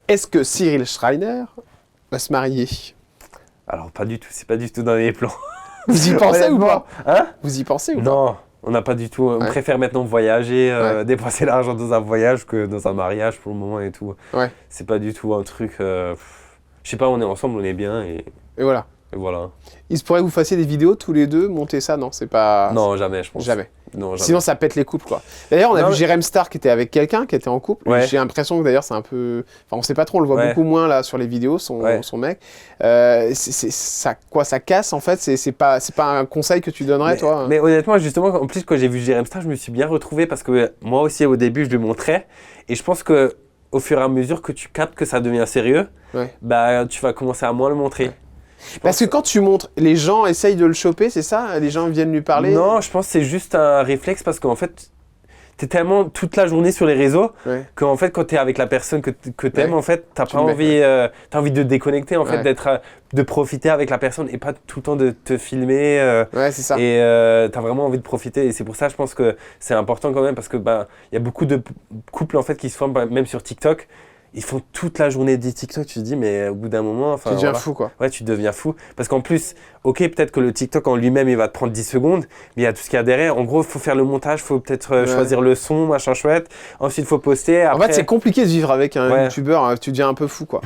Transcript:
Est-ce que Cyril Schreiner va se marier? Alors pas du tout, c'est pas du tout dans les plans. Vous y pensez ou pas? Hein? Vous y pensez ou pas? Non, on n'a pas du tout. On préfère maintenant voyager, dépenser l'argent dans un voyage que dans un mariage pour le moment et tout. Ouais. C'est pas du tout un truc. Je sais pas, on est ensemble, on est bien et voilà. voilà. Il se pourrait que vous fassiez des vidéos tous les deux, monter ça? Non, c'est pas... Non, jamais, je pense. Jamais. Non, jamais. Sinon, ça pète les couples, quoi. D'ailleurs, on a vu Jérém Star qui était avec quelqu'un, qui était en couple. Ouais. J'ai l'impression que d'ailleurs, c'est un peu... Enfin, on sait pas trop, on le voit beaucoup moins là sur les vidéos, son mec. Ça casse, en fait. C'est pas un conseil que tu donnerais, toi? Mais honnêtement, justement, en plus, quand j'ai vu Jérém Star, je me suis bien retrouvé parce que moi aussi, au début, je lui montrais. Et je pense que au fur et à mesure que tu captes que ça devient sérieux, bah, tu vas commencer à moins le montrer. Parce que quand tu montres, les gens essayent de le choper, c'est ça? Les gens viennent lui parler? Non, je pense que c'est juste un réflexe parce qu'en fait, t'es tellement toute la journée sur les réseaux qu'en fait, quand t'es avec la personne que t'aimes, en fait, t'as envie de déconnecter, en fait, de profiter avec la personne et pas tout le temps de te filmer. Ouais, c'est ça. Et t'as vraiment envie de profiter. Et c'est pour ça, je pense que c'est important quand même parce que y a beaucoup de couples en fait qui se forment, même sur TikTok. Ils font toute la journée des TikTok, tu te dis, mais au bout d'un moment... Tu deviens fou, quoi. Ouais, tu deviens fou. Parce qu'en plus, ok, peut-être que le TikTok en lui-même, il va te prendre 10 secondes, mais il y a tout ce qu'il y a derrière. En gros, il faut faire le montage, il faut peut-être choisir le son, machin chouette. Ensuite, il faut poster. Après... En fait, c'est compliqué de vivre avec un youtubeur, tu deviens un peu fou, quoi.